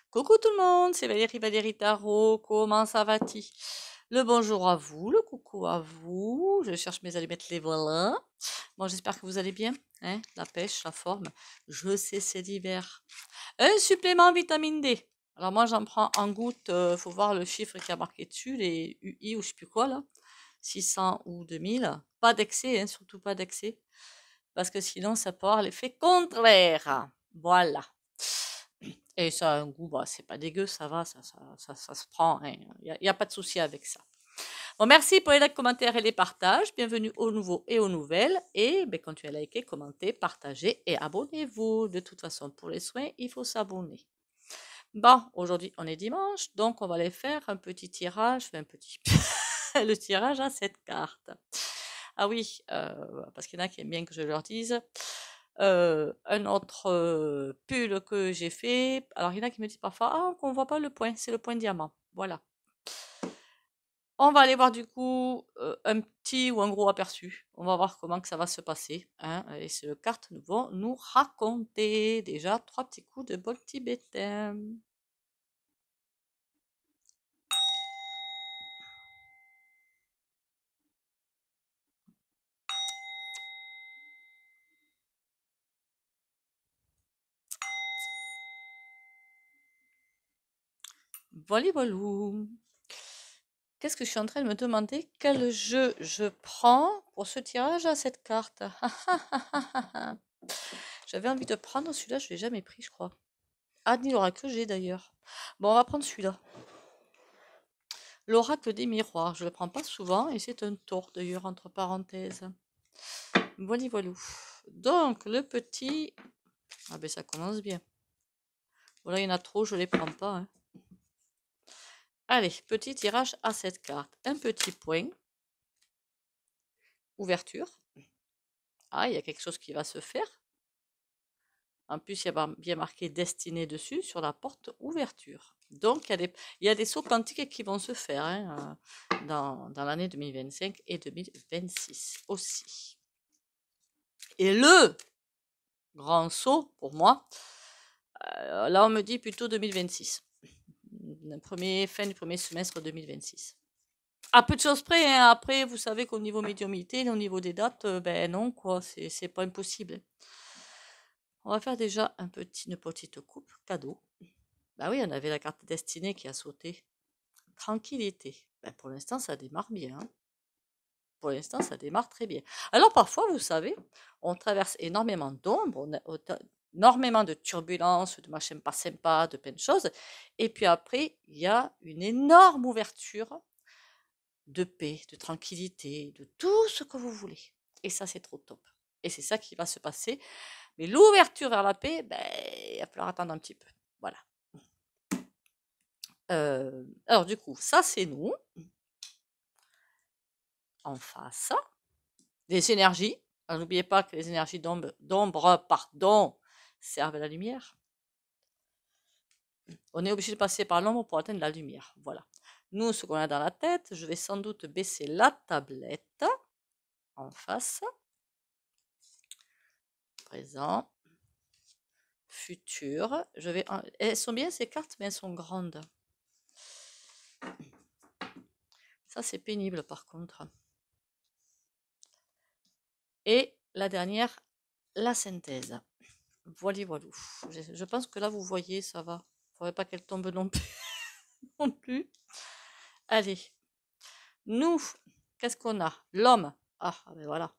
Coucou tout le monde, c'est Valérie Tarot, comment ça va-t-il? Le bonjour à vous, le coucou à vous, je cherche mes allumettes, les voilà. Bon, j'espère que vous allez bien, hein, la pêche, la forme, je sais c'est l'hiver. Un supplément vitamine D. Alors moi j'en prends en goutte, faut voir le chiffre qui a marqué dessus, les UI ou je sais plus quoi là, 600 ou 2000. Pas d'excès, hein, surtout pas d'excès, parce que sinon ça peut avoir l'effet contraire. Voilà. Et ça a un goût, bah, c'est pas dégueu, ça va, ça se prend, hein. Y a pas de souci avec ça. Bon, merci pour les likes, commentaires et les partages. Bienvenue aux nouveaux et aux nouvelles. Et ben, continuez à liker, commenter, partager et abonnez-vous. De toute façon, pour les soins, il faut s'abonner. Bon, aujourd'hui, on est dimanche, donc on va aller faire un petit tirage, enfin un petit, le tirage à cette carte. Ah oui, parce qu'il y en a qui aiment bien que je leur dise. Un autre pull que j'ai fait. Alors, il y en a qui me disent parfois, ah, qu'on voit pas le point, c'est le point diamant. Voilà. On va aller voir du coup un petit ou un gros aperçu. On va voir comment que ça va se passer, hein, et c'est le carte nous vont nous raconter. Déjà, 3 petits coups de bol tibétain. Voilà, voilou. Qu'est-ce que je suis en train de me demander? Quel jeu je prends pour ce tirage à cette carte? J'avais envie de prendre celui-là, je l'ai jamais pris, je crois. Ah, ni l'oracle que j'ai d'ailleurs. Bon, on va prendre celui-là. L'oracle des miroirs. Je le prends pas souvent et c'est un tour d'ailleurs, entre parenthèses. Voilà, voilou. Donc, le petit. Ah, ben ça commence bien. Voilà, il y en a trop, je les prends pas, hein. Allez, petit tirage à cette carte. Un petit point. Ouverture. Ah, il y a quelque chose qui va se faire. En plus, il y a bien marqué Destinée dessus sur la porte ouverture. Donc, il y a des sauts quantiques qui vont se faire, hein, dans l'année 2025 et 2026 aussi. Et le grand saut, pour moi, là, on me dit plutôt 2026. Fin du premier semestre 2026. À peu de choses près, hein. Après, vous savez qu'au niveau médiumnité, au niveau des dates, ben non, quoi, c'est pas impossible. On va faire déjà une petite coupe cadeau. Bah oui, on avait la carte destinée qui a sauté. Tranquillité. Ben pour l'instant, ça démarre bien, hein. Pour l'instant, ça démarre très bien. Alors parfois, vous savez, on traverse énormément d'ombres, énormément de turbulences, de machins pas sympas, de plein de choses. Et puis après, il y a une énorme ouverture de paix, de tranquillité, de tout ce que vous voulez. Et ça, c'est trop top. Et c'est ça qui va se passer. Mais l'ouverture vers la paix, ben, il va falloir attendre un petit peu. Voilà. Alors du coup, ça c'est nous. En face. Les énergies. Alors, n'oubliez pas que les énergies d'ombre, pardon, servent à la lumière. On est obligé de passer par l'ombre pour atteindre la lumière. Voilà. Nous, ce qu'on a dans la tête, je vais sans doute baisser la tablette en face. Présent. Futur. Elles sont bien ces cartes, mais elles sont grandes. Ça, c'est pénible par contre. Et la dernière, la synthèse. Voilà, voilà. Je pense que là, vous voyez, ça va. Il ne faudrait pas qu'elle tombe non plus. Non plus. Allez. Nous, qu'est-ce qu'on a? L'homme. Ah, ben voilà.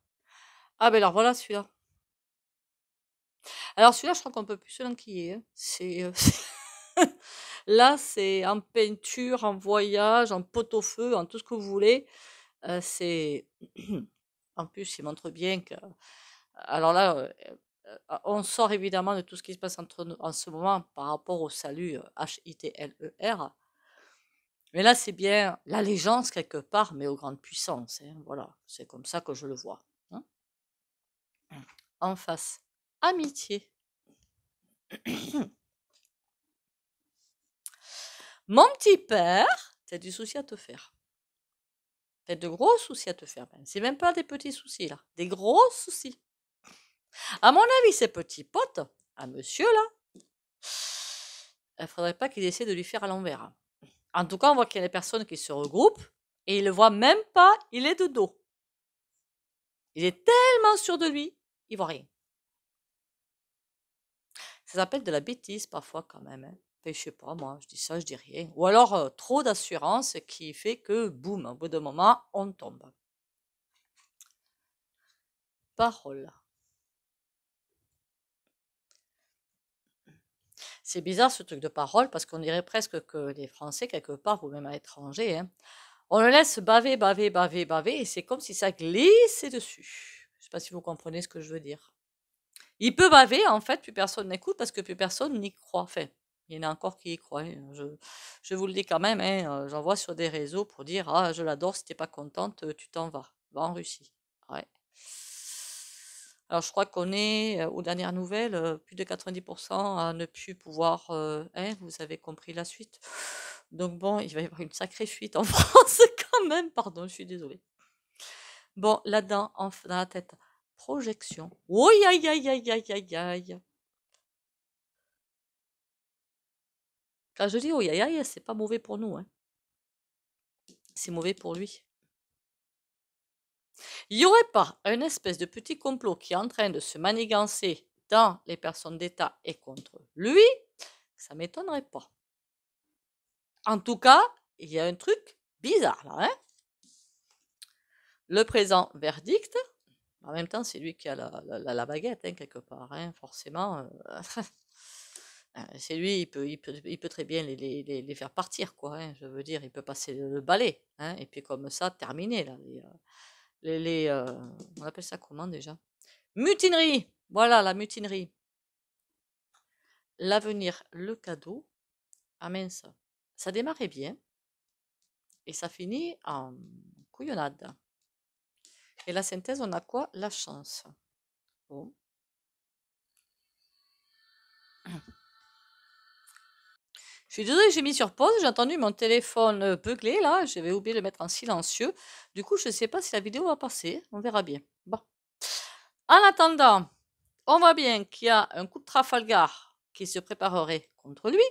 Ah, ben alors voilà celui-là. Alors celui-là, je crois qu'on peut plus se l'enquiller, hein. Là, c'est en peinture, en voyage, en pot-au-feu, en tout ce que vous voulez. C'est en plus, il montre bien que. Alors là, on sort évidemment de tout ce qui se passe entre nous en ce moment par rapport au salut HITLER. Mais là, c'est bien l'allégeance quelque part, mais aux grandes puissances, hein. Voilà, c'est comme ça que je le vois, hein. En face, amitié. Mon petit père, t'as du souci à te faire. T'as de gros soucis à te faire. C'est même pas des petits soucis là, des gros soucis. À mon avis, ces petits potes, à monsieur là, il ne faudrait pas qu'il essaie de lui faire à l'envers. En tout cas, on voit qu'il y a des personnes qui se regroupent et il le voit même pas, il est de dos. Il est tellement sûr de lui, il voit rien. Ça s'appelle de la bêtise parfois quand même. Hein. Enfin, je sais pas, moi, je dis ça, je dis rien. Ou alors trop d'assurance qui fait que, boum, au bout d'un moment, on tombe. Parole. C'est bizarre ce truc de parole parce qu'on dirait presque que les Français, quelque part, ou même à l'étranger, hein, on le laisse baver, baver, baver, baver, et c'est comme si ça glissait dessus. Je sais pas si vous comprenez ce que je veux dire. Il peut baver, en fait, plus personne n'écoute parce que plus personne n'y croit. Enfin, il y en a encore qui y croient. Hein. Je vous le dis quand même, hein, j'en vois sur des réseaux pour dire ah, je l'adore, si t'es pas contente, tu t'en vas. Va en Russie. Ouais. Alors, je crois qu'on est, aux dernières nouvelles, plus de 90% à ne plus pouvoir. Hein, vous avez compris la suite. Donc, bon, il va y avoir une sacrée fuite en France quand même. Pardon, je suis désolée. Bon, là-dedans, dans la tête, projection. Oui, aïe, aïe, aïe, aïe, aïe, aïe. Quand je dis oh aïe aïe, c'est pas mauvais pour nous, hein. C'est mauvais pour lui. Il n'y aurait pas un espèce de petit complot qui est en train de se manigancer dans les personnes d'État et contre lui, ça m'étonnerait pas. En tout cas, il y a un truc bizarre là, hein. Le présent verdict, en même temps, c'est lui qui a la baguette, hein, quelque part, hein, forcément. C'est lui, il peut très bien les faire partir, quoi. Hein, je veux dire, il peut passer le balai, hein, et puis comme ça, terminer là. On appelle ça comment déjà? Mutinerie. Voilà la mutinerie. L'avenir, le cadeau. Ah mince, ça démarrait bien et ça finit en couillonnade. Et la synthèse, on a quoi? La chance. Bon. Je suis désolée, j'ai mis sur pause, j'ai entendu mon téléphone beugler là, j'avais oublié de le mettre en silencieux. Du coup, je ne sais pas si la vidéo va passer, on verra bien. Bon. En attendant, on voit bien qu'il y a un coup de Trafalgar qui se préparerait contre lui,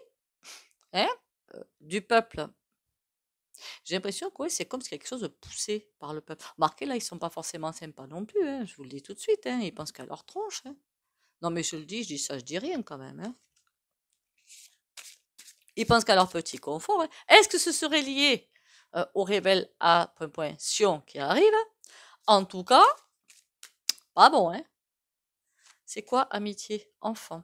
hein, du peuple. J'ai l'impression que ouais, c'est comme si quelque chose de poussé par le peuple. Marquez là, ils sont pas forcément sympas non plus, hein, je vous le dis tout de suite, hein, ils pensent qu'à leur tronche. Hein. Non mais je dis ça, je dis rien quand même. Hein. Ils pensent qu'à leur petit confort. Hein. Est-ce que ce serait lié au rebelle à Sion qui arrive? En tout cas, pas bon, hein. C'est quoi amitié? Enfant.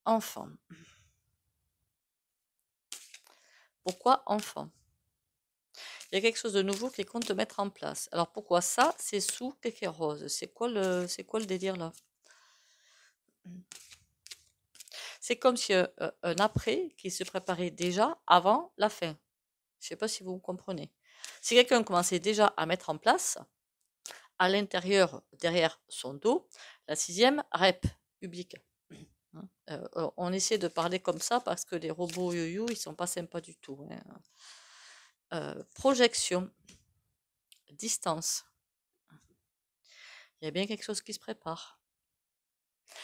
Enfant. Pourquoi enfant? Il y a quelque chose de nouveau qui compte mettre en place. Alors pourquoi ça? C'est sous Kéké Rose. C'est quoi le délire là? C'est comme si un après qui se préparait déjà avant la fin. Je ne sais pas si vous comprenez. Si quelqu'un commençait déjà à mettre en place, à l'intérieur, derrière son dos, la 6e rep publique. On essaie de parler comme ça parce que les robots you ils sont pas sympas du tout. Hein. Projection, distance. Il y a bien quelque chose qui se prépare.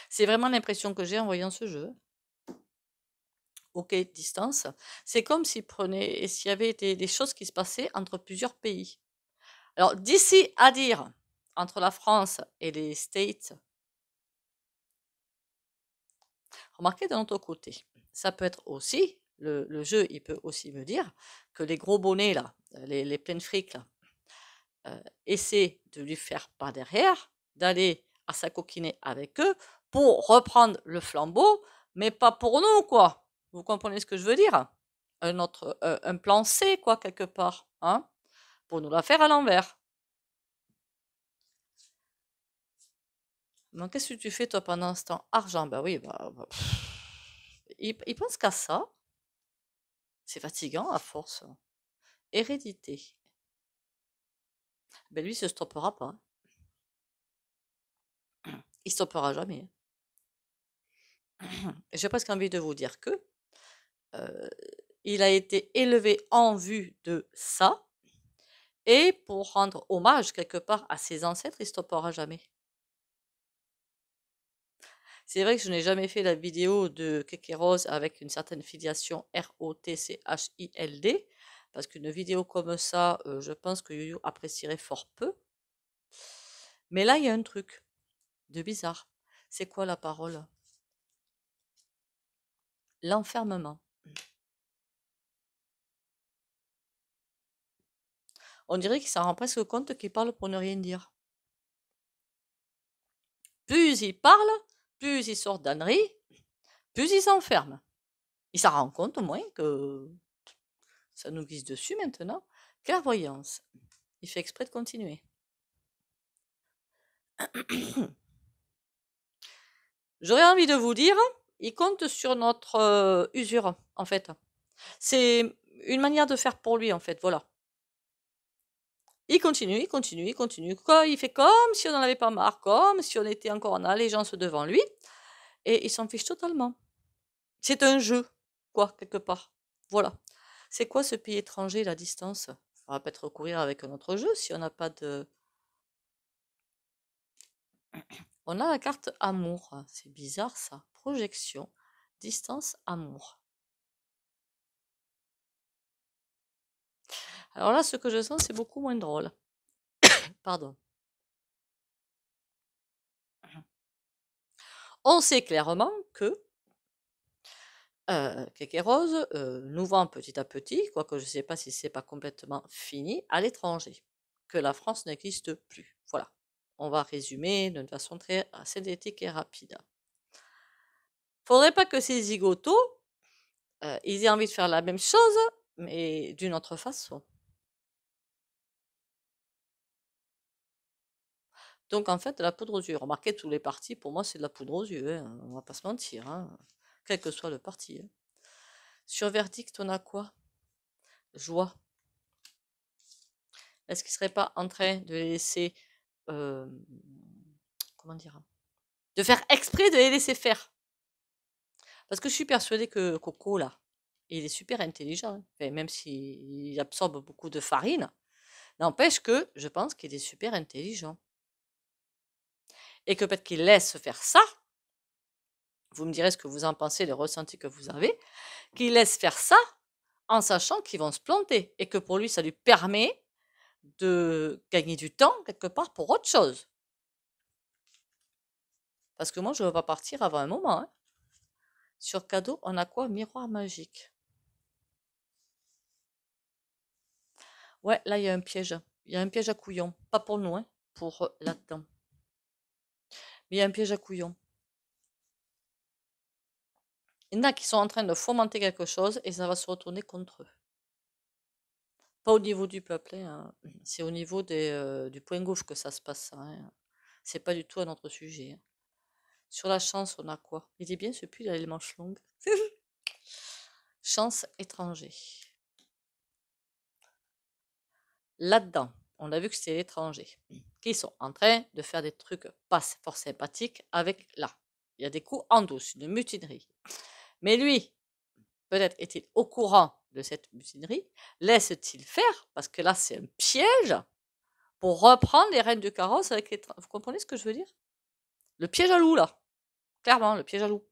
C'est vraiment l'impression que j'ai en voyant ce jeu. Ok, distance. C'est comme s'il s'il y avait des choses qui se passaient entre plusieurs pays. Alors, d'ici à dire entre la France et les States, remarquez d'un autre côté, ça peut être aussi, le jeu, il peut aussi me dire que les gros bonnets, là, les pleines frics, là, essaient de lui faire par derrière, d'aller à s'acoquiner avec eux pour reprendre le flambeau, mais pas pour nous, quoi. Vous comprenez ce que je veux dire? Un plan C, quoi, quelque part, hein, pour nous la faire à l'envers. Donc, qu'est-ce que tu fais, toi, pendant ce temps? Argent, bah oui, il pense qu'à ça. C'est fatigant à force. Hérédité. Ben lui, il se stoppera pas. Il stoppera jamais. J'ai presque envie de vous dire que il a été élevé en vue de ça. Et pour rendre hommage quelque part à ses ancêtres, il stoppera jamais. C'est vrai que je n'ai jamais fait la vidéo de Kekeros avec une certaine filiation ROTCHILD, parce qu'une vidéo comme ça, je pense que YoYo apprécierait fort peu. Mais là, il y a un truc de bizarre. C'est quoi la parole? L'enfermement. On dirait qu'il s'en rend presque compte qu'il parle pour ne rien dire. Plus il parle, plus il sort d'ânerie, plus il s'enferme. Il s'en rend compte au moins que ça nous glisse dessus maintenant. Clairvoyance. Il fait exprès de continuer. J'aurais envie de vous dire, il compte sur notre usure, en fait. C'est une manière de faire pour lui, en fait, voilà. Il continue, il continue, il continue. Il fait comme si on n'en avait pas marre, comme si on était encore en allégeance devant lui, et il s'en fiche totalement. C'est un jeu, quoi, quelque part. Voilà. C'est quoi ce pays étranger, la distance? On va peut-être recourir avec un autre jeu si on n'a pas de... On a la carte amour. C'est bizarre ça. Projection, distance, amour. Alors là, ce que je sens, c'est beaucoup moins drôle. Pardon. On sait clairement que Kekeros nous vend petit à petit, quoique je ne sais pas si c'est pas complètement fini, à l'étranger. Que la France n'existe plus. Voilà. On va résumer d'une façon très synthétique et rapide. Faudrait pas que ces zigotos, ils aient envie de faire la même chose, mais d'une autre façon. Donc en fait, de la poudre aux yeux. Remarquez, tous les partis, pour moi, c'est de la poudre aux yeux, hein, on va pas se mentir, hein, quel que soit le parti. Hein. Sur verdict, on a quoi? Joie. Est-ce qu'il serait pas en train de les laisser, comment dire? De faire exprès de les laisser faire? Parce que je suis persuadée que Coco, là, il est super intelligent, hein. Enfin, même s'il absorbe beaucoup de farine, n'empêche que je pense qu'il est super intelligent. Et que peut-être qu'il laisse faire ça, vous me direz ce que vous en pensez, le ressenti que vous avez, qu'il laisse faire ça en sachant qu'ils vont se planter et que pour lui, ça lui permet de gagner du temps quelque part pour autre chose. Parce que moi, je ne veux pas partir avant un moment. Hein. Sur cadeau, on a quoi? Miroir magique. Ouais, là, il y a un piège. Il y a un piège à couillon. Pas pour nous, hein, pour là-dedans. Mais il y a un piège à couillon. Il y en a qui sont en train de fomenter quelque chose et ça va se retourner contre eux. Pas au niveau du peuple, hein. C'est au niveau du point gauche que ça se passe. Hein. C'est pas du tout un autre sujet. Hein. Sur la chance, on a quoi? Il est bien ce pull, il a les manches longues. Chance étranger. Là-dedans, on a vu que c'était l'étranger qui sont en train de faire des trucs pas fort sympathiques avec là. Il y a des coups en douce, une mutinerie. Mais lui, peut-être est-il au courant de cette mutinerie, laisse-t-il faire, parce que là c'est un piège, pour reprendre les rênes du carrosse avec les... Vous comprenez ce que je veux dire? Le piège à loup là, clairement, le piège à loup.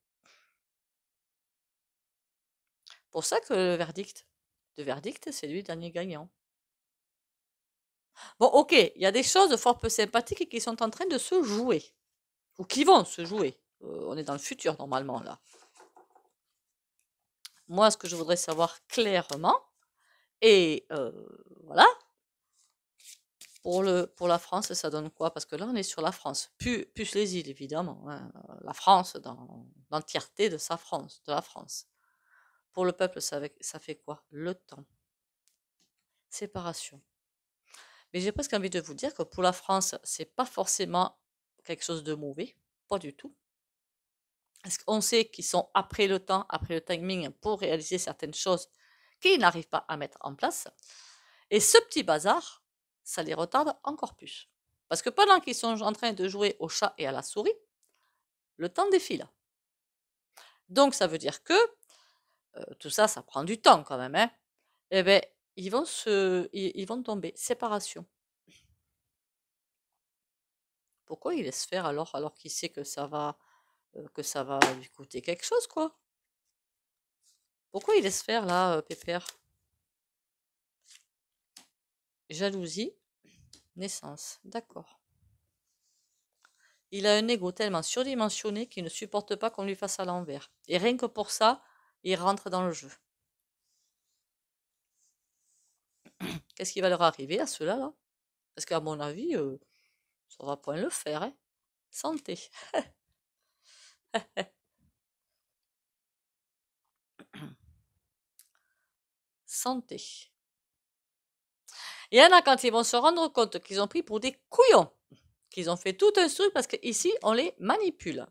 Pour ça que le verdict, c'est lui le dernier gagnant. Bon, ok, il y a des choses fort peu sympathiques qui sont en train de se jouer, ou qui vont se jouer. On est dans le futur normalement là. Moi, ce que je voudrais savoir clairement, et voilà, pour la France, ça donne quoi? Parce que là, on est sur la France, plus les îles évidemment, hein. La France dans l'entièreté de sa France, de la France. Pour le peuple, ça fait quoi? Le temps. Séparation. Mais j'ai presque envie de vous dire que pour la France, c'est pas forcément quelque chose de mauvais, pas du tout. Parce qu'on sait qu'ils sont après le temps, après le timing pour réaliser certaines choses qu'ils n'arrivent pas à mettre en place. Et ce petit bazar, ça les retarde encore plus. Parce que pendant qu'ils sont en train de jouer au chat et à la souris, le temps défile. Donc ça veut dire que tout ça, ça prend du temps quand même. Hein. Eh bien, ils vont tomber. Séparation. Pourquoi il laisse faire alors qu'il sait que ça va que ça va lui coûter quelque chose, quoi. Pourquoi il laisse faire, là, Pépère? Jalousie, naissance, d'accord. Il a un ego tellement surdimensionné qu'il ne supporte pas qu'on lui fasse à l'envers. Et rien que pour ça, il rentre dans le jeu. Qu'est-ce qui va leur arriver à ceux-là, là? Parce qu'à mon avis, ça va point le faire, hein. Santé. Santé. Il y en a quand ils vont se rendre compte qu'ils ont pris pour des couillons, qu'ils ont fait tout un truc parce qu'ici, on les manipule.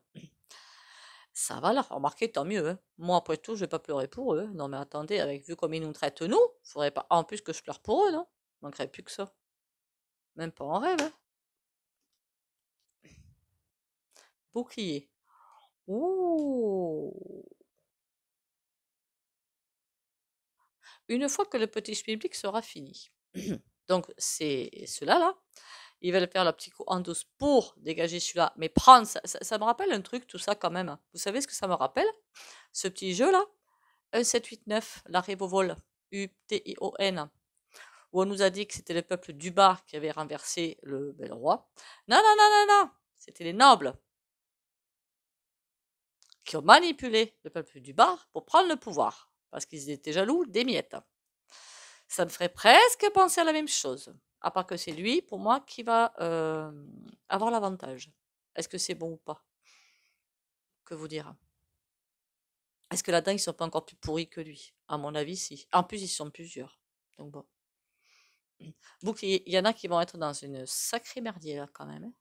Ça va leur remarquer, tant mieux. Hein. Moi, après tout, je vais pas pleurer pour eux. Non, mais attendez, avec vu comme ils nous traitent, nous, faudrait pas en plus que je pleure pour eux, non? Il manquerait plus que ça. Même pas en rêve. Hein. Bouclier. Ouh. Une fois que le petit schmilblick sera fini. Donc, c'est ceux-là, là. Ils veulent faire le petit coup en douce pour dégager celui-là. Mais prendre, ça me rappelle un truc, tout ça, quand même. Vous savez ce que ça me rappelle? Ce petit jeu-là 1, 7, 8, 9, l'arrêt au vol, U-T-I-O-N, où on nous a dit que c'était le peuple du bas qui avait renversé le roi. Non, non, non, non, non, c'était les nobles qui ont manipulé le peuple du bas pour prendre le pouvoir, parce qu'ils étaient jaloux des miettes. Ça me ferait presque penser à la même chose, à part que c'est lui, pour moi, qui va avoir l'avantage. Est-ce que c'est bon ou pas? Que vous dire? Est-ce que là-dedans, ils sont pas encore plus pourris que lui? À mon avis, si. En plus, ils sont plusieurs. Donc bon. Bouclier, il y en a qui vont être dans une sacrée merdier là quand même. Hein.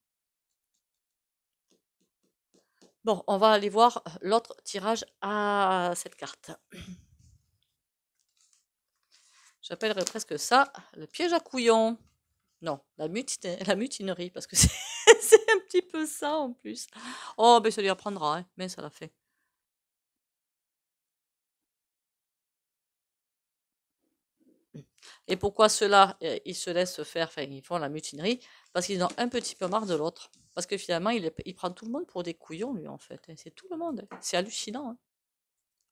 Bon, on va aller voir l'autre tirage à cette carte. J'appellerais presque ça le piège à couillon. Non, la mutinerie, parce que c'est un petit peu ça en plus. Oh, ben ça lui apprendra, hein, mais ça l'a fait. Et pourquoi ceux-là, ils se laissent faire, enfin, ils font la mutinerie? Parce qu'ils ont un petit peu marre de l'autre. Parce que finalement, il prend tout le monde pour des couillons, lui, en fait. Hein. C'est tout le monde. Hein. C'est hallucinant. Hein.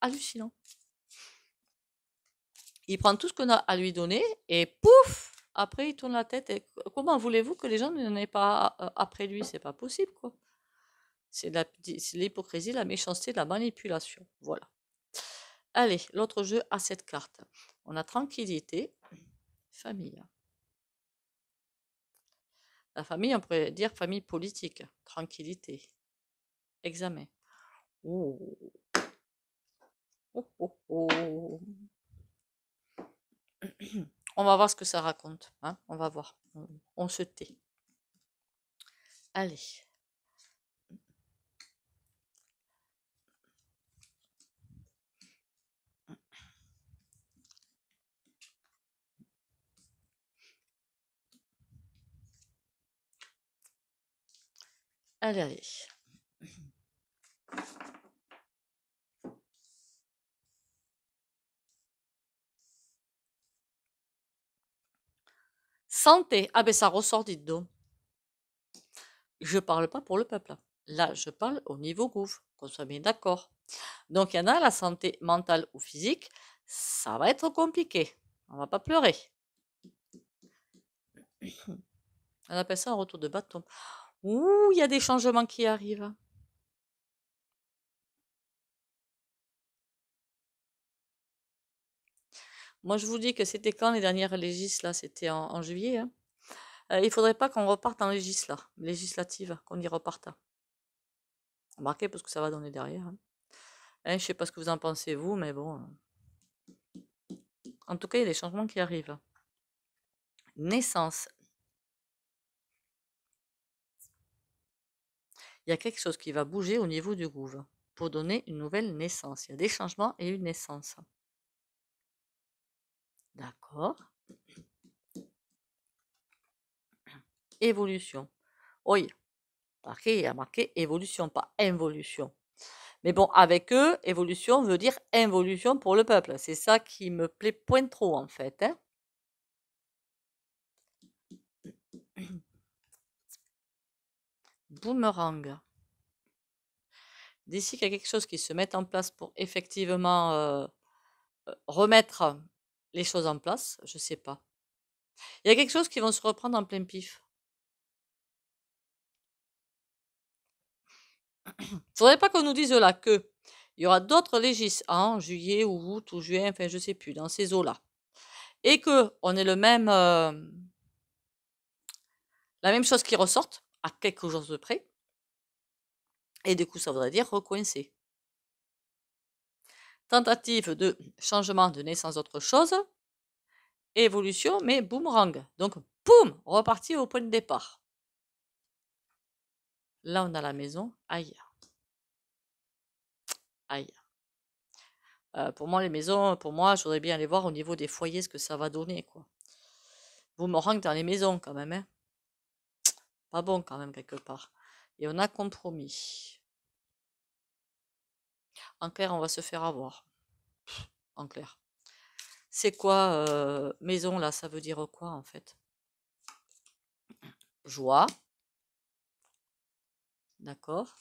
Hallucinant. Il prend tout ce qu'on a à lui donner et pouf! Après, il tourne la tête. Et comment voulez-vous que les gens n'en aient pas après lui? C'est pas possible, quoi. C'est l'hypocrisie, la méchanceté, la manipulation. Voilà. Allez, l'autre jeu à cette carte. On a tranquillité, famille. La famille, on pourrait dire famille politique. Tranquillité. Examen. Oh. Oh, oh, oh. On va voir ce que ça raconte. Hein. On va voir. On se tait. Allez. Allez, allez. Santé. Ah ben ça ressort, dites donc. Je parle pas pour le peuple. Là, je parle au niveau gouffre, qu'on soit bien d'accord. Donc, il y en a, la santé mentale ou physique, ça va être compliqué. On va pas pleurer. On appelle ça un retour de bâton. Ouh, il y a des changements qui arrivent. Moi, je vous dis que c'était quand les dernières légis, là? C'était en juillet. Hein. Il faudrait pas qu'on reparte en légis, là. Législative, qu'on y reparte. Remarquez, parce que ça va donner derrière. Hein. Hein, je sais pas ce que vous en pensez, vous, mais bon. En tout cas, il y a des changements qui arrivent. Naissance. Il y a quelque chose qui va bouger au niveau du groove pour donner une nouvelle naissance. Il y a des changements et une naissance. D'accord. Évolution. Oui, il y a marqué évolution, pas involution. Mais bon, avec eux, évolution veut dire involution pour le peuple. C'est ça qui me plaît point trop, en fait. Hein. Boomerang. D'ici qu'il y a quelque chose qui se mette en place pour effectivement remettre les choses en place, je sais pas. Il y a quelque chose qui va se reprendre en plein pif. Faudrait pas qu'on nous dise là que il y aura d'autres légis en juillet ou août ou juin, enfin je sais plus, dans ces eaux-là. Et que on ait la même chose qui ressorte, à quelque chose de près. Et du coup, ça voudrait dire recoincer. Tentative de changement de naissance d'autre chose. Évolution, mais boomerang. Donc, boum, reparti au point de départ. Là, on a la maison. Aïe. Aïe. Pour moi, les maisons, pour moi, je voudrais bien aller voir au niveau des foyers ce que ça va donner, quoi. Boomerang dans les maisons, quand même, hein. Pas bon, quand même, quelque part. Et on a compromis. En clair, on va se faire avoir. En clair. C'est quoi maison, là? Ça veut dire quoi, en fait? Joie. D'accord.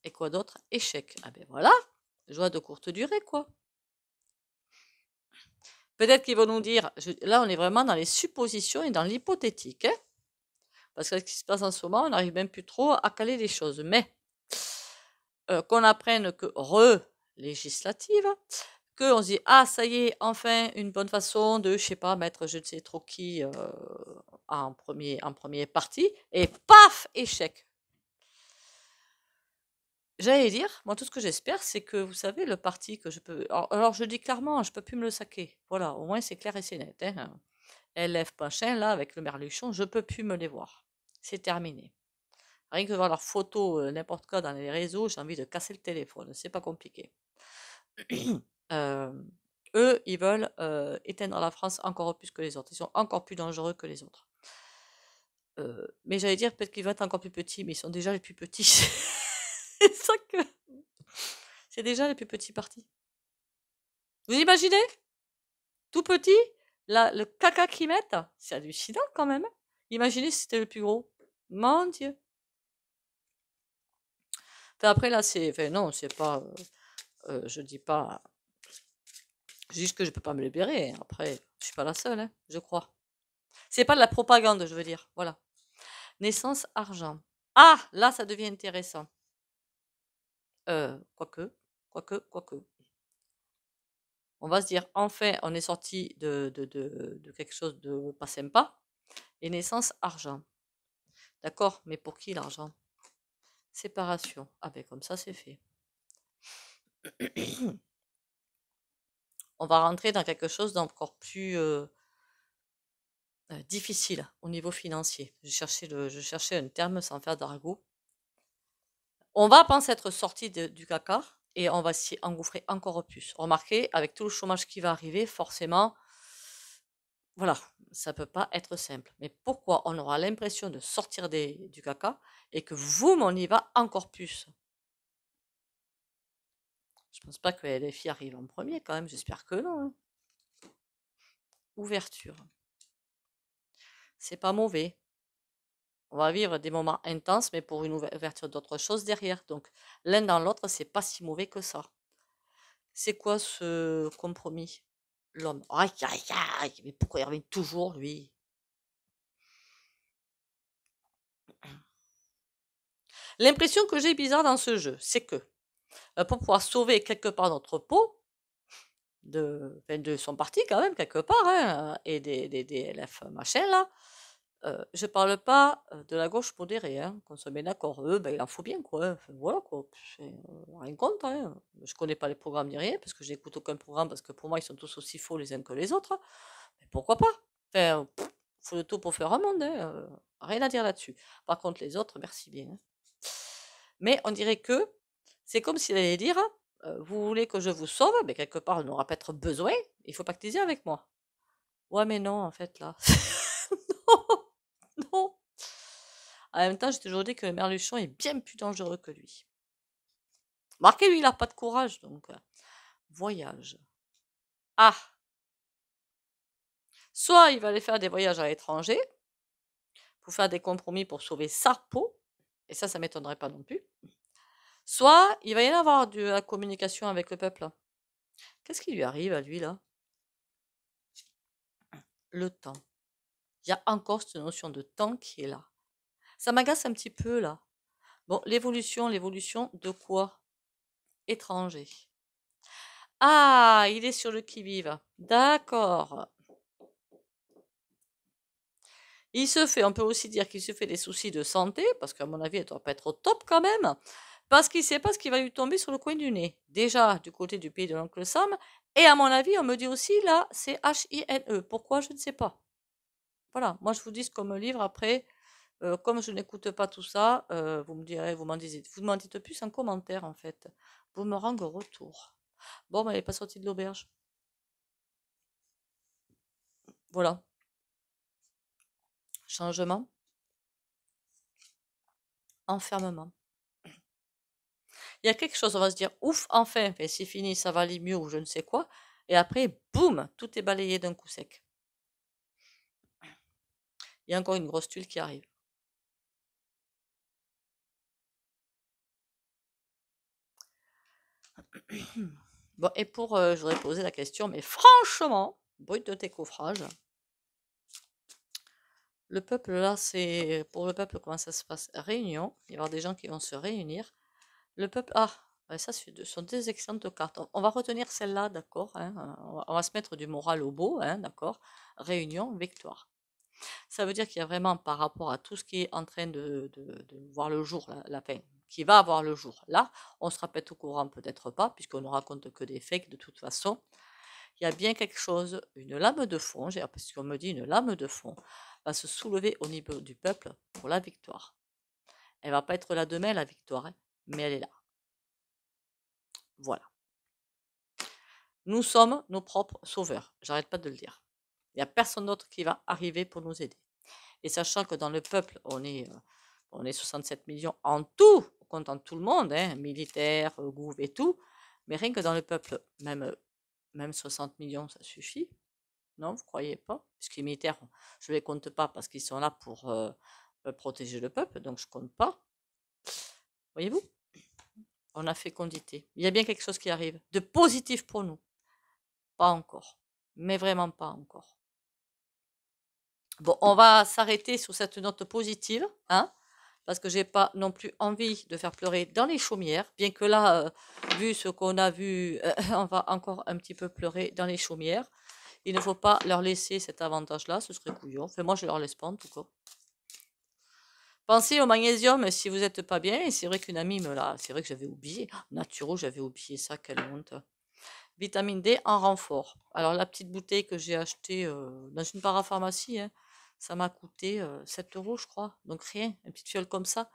Et quoi d'autre? Échec. Ah ben voilà. Joie de courte durée, quoi. Peut-être qu'ils vont nous dire, là on est vraiment dans les suppositions et dans l'hypothétique, hein, parce que ce qui se passe en ce moment, on n'arrive même plus trop à caler les choses. Mais qu'on apprenne que législative, qu'on se dit, ah ça y est, enfin une bonne façon de, je sais pas, mettre je ne sais trop qui en premier parti, et paf, échec. J'allais dire, moi tout ce que j'espère, c'est que vous savez, le parti que je peux. Alors je dis clairement, je peux plus me le saquer. Voilà, au moins c'est clair et c'est net. Hein. LF machin, là, avec le merluchon, je peux plus me les voir. C'est terminé. Rien que de voir leurs photos, n'importe quoi dans les réseaux, j'ai envie de casser le téléphone. C'est pas compliqué. Eux, ils veulent éteindre la France encore plus que les autres. Ils sont encore plus dangereux que les autres. Mais j'allais dire peut-être qu'ils vont être encore plus petits, mais ils sont déjà les plus petits. C'est ça que. C'est déjà les plus petits partis. Vous imaginez? Tout petit, le caca qu'ils mettent, c'est hallucinant quand même. Imaginez si c'était le plus gros. Mon Dieu. Enfin, après là, c'est. Enfin, non, c'est pas. Je dis pas. Je dis juste que je peux pas me libérer. Après, je suis pas la seule, hein, je crois. C'est pas de la propagande, je veux dire. Voilà. Naissance, argent. Ah, là, ça devient intéressant. Quoique. On va se dire, enfin, on est sorti de quelque chose de pas sympa. Et naissance, argent. D'accord, mais pour qui l'argent? Séparation. Ah ben comme ça, c'est fait. On va rentrer dans quelque chose d'encore plus difficile au niveau financier. Je cherchais un terme sans faire d'argot. On va penser être sorti du caca et on va s'y engouffrer encore plus. Remarquez, avec tout le chômage qui va arriver, forcément, voilà, ça peut pas être simple. Mais pourquoi on aura l'impression de sortir du caca et que vous, on y va encore plus? Je pense pas que les filles arrivent en premier quand même, j'espère que non. Hein. Ouverture. C'est pas mauvais. On va vivre des moments intenses, mais pour une ouverture d'autre chose derrière. Donc, l'un dans l'autre, c'est pas si mauvais que ça. C'est quoi ce compromis? L'homme. Aïe, aïe, aïe, mais pourquoi il revient toujours, lui? L'impression que j'ai bizarre dans ce jeu, c'est que pour pouvoir sauver quelque part notre peau, de son parti quand même, quelque part, hein, et des LF machin là, je parle pas de la gauche modérée, hein, qu'on se met d'accord. Eux, ben, il en faut bien, quoi. Hein. Enfin, voilà, quoi. Rien contre, hein. Je connais pas les programmes ni rien, parce que j'écoute aucun programme, parce que pour moi, ils sont tous aussi faux les uns que les autres. Mais pourquoi pas? Enfin, faut le tout pour faire un monde, hein. Rien à dire là-dessus. Par contre, les autres, merci bien. Hein. Mais on dirait que c'est comme s'il allait dire, vous voulez que je vous sauve, mais quelque part, on n'aura pas être besoin, il faut pactiser avec moi. Ouais, mais non, en fait, là. non, non. En même temps, j'ai toujours dit que le merluchon est bien plus dangereux que lui. Marquez, lui, il n'a pas de courage, donc. Voyage. Ah! Soit il va aller faire des voyages à l'étranger, pour faire des compromis pour sauver sa peau, et ça m'étonnerait pas non plus. Soit il va y en avoir de la communication avec le peuple. Qu'est-ce qui lui arrive à lui là? Le temps. Il y a encore cette notion de temps qui est là. Ça m'agace un petit peu là. Bon, l'évolution de quoi? Étranger. Ah, il est sur le qui-vive. D'accord. On peut aussi dire qu'il se fait des soucis de santé, parce qu'à mon avis, elle doit pas être au top quand même, parce qu'il sait pas ce qui va lui tomber sur le coin du nez. Déjà, du côté du pays de l'oncle Sam, et à mon avis, on me dit aussi, là, c'est H-I-N-E. Pourquoi? Je ne sais pas. Voilà, moi je vous dis ce qu'on me livre après. Comme je n'écoute pas tout ça, vous me direz, vous m'en dites plus en commentaire en fait. Vous me rendez retour. Bon, elle n'est pas sortie de l'auberge. Voilà. Changement, enfermement. Il y a quelque chose, on va se dire, ouf, enfin, c'est fini, ça va aller mieux ou je ne sais quoi. Et après, boum, tout est balayé d'un coup sec. Il y a encore une grosse tuile qui arrive. Bon, et je voudrais poser la question, mais franchement, brut de tes coffrages, le peuple là, pour le peuple, comment ça se passe? Réunion, il va y avoir des gens qui vont se réunir. Le peuple, ouais, ça, ce sont deux excellentes cartes. On va retenir celle-là, d'accord, hein, on va se mettre du moral au beau, hein, d'accord. Réunion, victoire. Ça veut dire qu'il y a vraiment, par rapport à tout ce qui est en train de voir le jour, la fin, qui va avoir le jour. Là, on sera peut-être au courant, peut-être pas, puisqu'on ne raconte que des fakes de toute façon. Il y a bien quelque chose, une lame de fond, parce qu'on me dit une lame de fond, va se soulever au niveau du peuple pour la victoire. Elle va pas être là demain, la victoire, hein, mais elle est là. Voilà. Nous sommes nos propres sauveurs. J'arrête pas de le dire. Il n'y a personne d'autre qui va arriver pour nous aider. Et sachant que dans le peuple, on est 67 millions en tout, comptant tout le monde, hein, militaire, gouv et tout. Mais rien que dans le peuple, même 60 millions, ça suffit. Non, vous croyez pas? Puisque les militaires, je ne les compte pas parce qu'ils sont là pour protéger le peuple, donc je ne compte pas. Voyez-vous? On a fécondité. Il y a bien quelque chose qui arrive de positif pour nous. Pas encore. Mais vraiment pas encore. Bon, on va s'arrêter sur cette note positive, hein, parce que j'ai pas non plus envie de faire pleurer dans les chaumières, bien que là, vu ce qu'on a vu, on va encore un petit peu pleurer dans les chaumières. Il ne faut pas leur laisser cet avantage-là, ce serait couillon. Enfin, moi, je leur laisse pas, en tout cas. Pensez au magnésium si vous n'êtes pas bien, et c'est vrai qu'une amie me l'a, c'est vrai que j'avais oublié. Naturo, j'avais oublié ça, quelle honte. Vitamine D en renfort. Alors, la petite bouteille que j'ai achetée dans une parapharmacie, hein, ça m'a coûté 7 euros, je crois. Donc, rien, une petite fiole comme ça.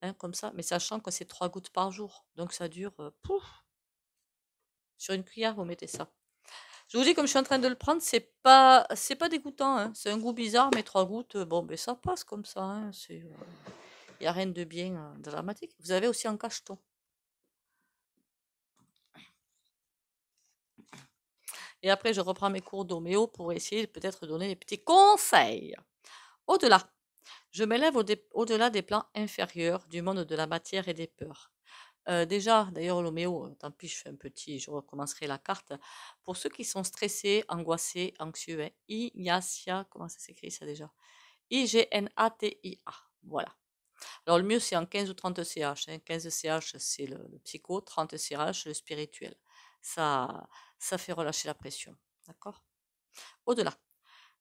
Hein, comme ça. Mais sachant que c'est 3 gouttes par jour. Donc, ça dure, pouf, sur une cuillère, vous mettez ça. Je vous dis, comme je suis en train de le prendre, c'est pas dégoûtant. Hein. C'est un goût bizarre, mais 3 gouttes, bon, ben ça passe comme ça. Hein. Il n'y a rien de bien dramatique. Vous avez aussi un cacheton. Et après, je reprends mes cours d'homéo pour essayer de peut-être donner des petits conseils. Au-delà, je m'élève au-delà des plans inférieurs du monde de la matière et des peurs. Déjà, d'ailleurs, l'homéo, tant pis, je recommencerai la carte. Pour ceux qui sont stressés, angoissés, anxieux, hein, Ignatia, comment ça s'écrit ça déjà? I-G-N-A-T-I-A. Voilà. Alors, le mieux, c'est en 15 ou 30 CH. Hein. 15 CH, c'est le psycho, 30 CH, le spirituel. Ça fait relâcher la pression. D'accord? Au-delà.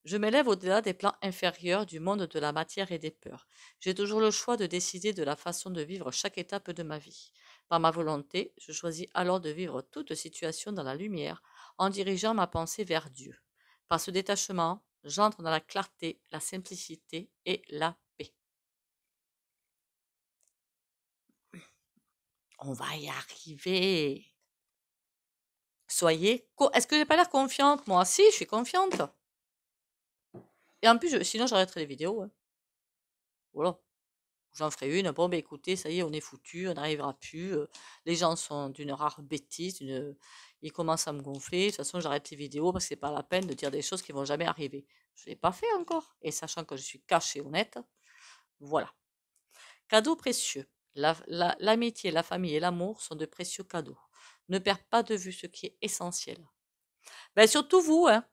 Je m'élève au-delà des plans inférieurs du monde de la matière et des peurs. J'ai toujours le choix de décider de la façon de vivre chaque étape de ma vie. Par ma volonté, je choisis alors de vivre toute situation dans la lumière, en dirigeant ma pensée vers Dieu. Par ce détachement, j'entre dans la clarté, la simplicité et la paix. On va y arriver. Est-ce que j'ai pas l'air confiante, moi? Si, je suis confiante. Et en plus, sinon j'arrêterai les vidéos. Hein. Voilà. J'en ferai une. Bon, ben écoutez, ça y est, on est foutu, on n'arrivera plus. Les gens sont d'une rare bêtise. Ils commencent à me gonfler. De toute façon, j'arrête les vidéos parce que c'est pas la peine de dire des choses qui vont jamais arriver. Je ne l'ai pas fait encore. Et sachant que je suis cachée honnête, voilà. Cadeau précieux. L'amitié, la famille et l'amour sont de précieux cadeaux. Ne perds pas de vue ce qui est essentiel. Ben, surtout vous, hein.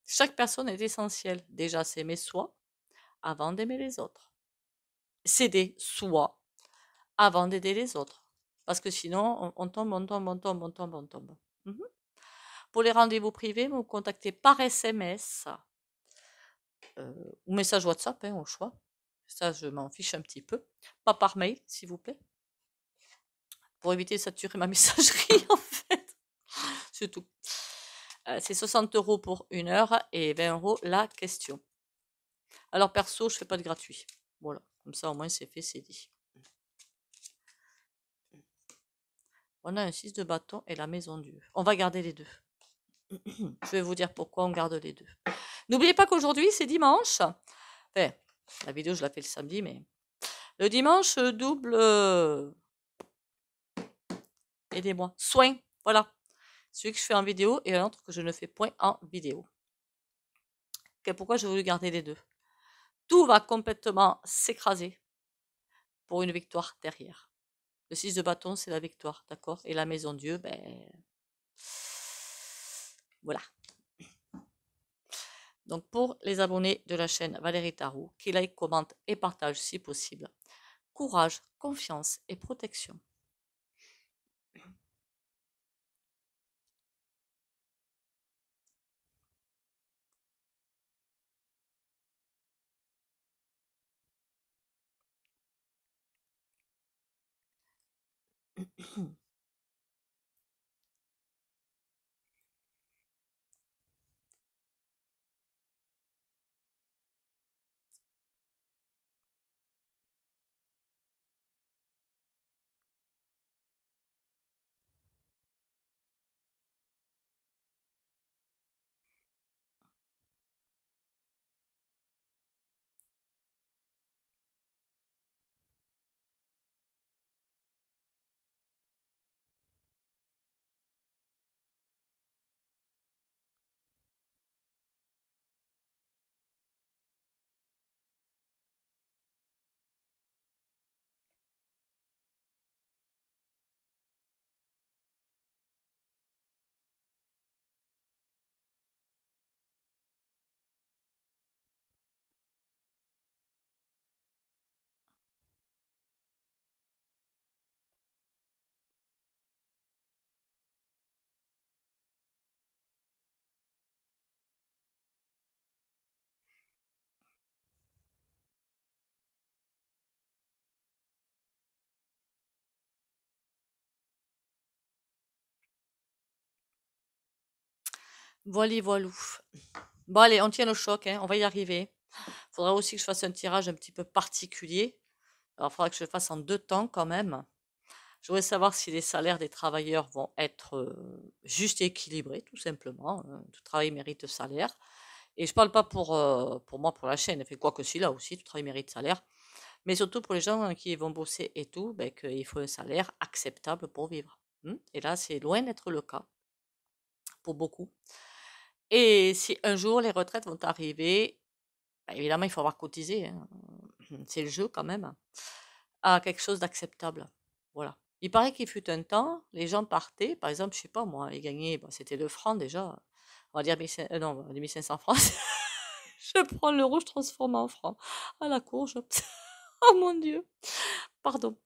Chaque personne est essentielle. Déjà, s'aimer soi avant d'aimer les autres. S'aider soi avant d'aider les autres. Parce que sinon, on tombe, on tombe, on tombe, on tombe, on tombe. Mhm. Pour les rendez-vous privés, vous contactez par SMS ou message WhatsApp, hein, au choix. Ça, je m'en fiche un petit peu. Pas par mail, s'il vous plaît. Pour éviter de saturer ma messagerie, en fait. C'est tout. C'est 60 € pour 1 heure et 20 € la question. Alors, perso, je fais pas de gratuit. Voilà. Comme ça, au moins, c'est fait, c'est dit. On a un 6 de bâton et la maison Dieu. On va garder les deux. Je vais vous dire pourquoi on garde les deux. N'oubliez pas qu'aujourd'hui, c'est dimanche. Enfin, la vidéo, je la fais le samedi, mais le dimanche, double... aidez-moi. Soin. Voilà. Celui que je fais en vidéo et un autre que je ne fais point en vidéo. Pourquoi j'ai voulu garder les deux? Tout va complètement s'écraser pour une victoire derrière. Le 6 de bâton, c'est la victoire, d'accord? Et la maison Dieu, ben... voilà. Donc pour les abonnés de la chaîne Valérie Tarot, qui like, commente et partage si possible. Courage, confiance et protection. Voilà, voilou. Bon allez, on tient le choc, hein, on va y arriver. Faudra aussi que je fasse un tirage un petit peu particulier. Alors, il faudra que je le fasse en 2 temps quand même. Je voudrais savoir si les salaires des travailleurs vont être juste et équilibrés, tout simplement. Tout travail mérite salaire. Et je parle pas pour moi, pour la chaîne. Fait quoi que si là aussi, tout travail mérite salaire. Mais surtout pour les gens qui vont bosser et tout, ben, qu'il faut un salaire acceptable pour vivre. Et là, c'est loin d'être le cas pour beaucoup. Et si un jour les retraites vont arriver, ben, évidemment, il faut avoir cotisé, hein. C'est le jeu quand même, à quelque chose d'acceptable. Voilà. Il paraît qu'il fut un temps, les gens partaient, par exemple, je sais pas moi, ils gagnaient, c'était le franc déjà, on va dire 1500, non, on va dire 1500 francs. Je prends l'euro, je transforme en franc. À la courge. Oh mon Dieu. Pardon.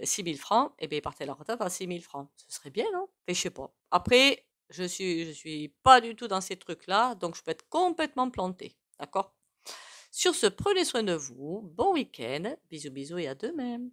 6000 francs, et bien ils partaient à la retraite à 6000 francs. Ce serait bien, non? Mais je sais pas. Après, je suis pas du tout dans ces trucs-là, donc je peux être complètement plantée. D'accord? Sur ce, prenez soin de vous. Bon week-end. Bisous, bisous et à demain.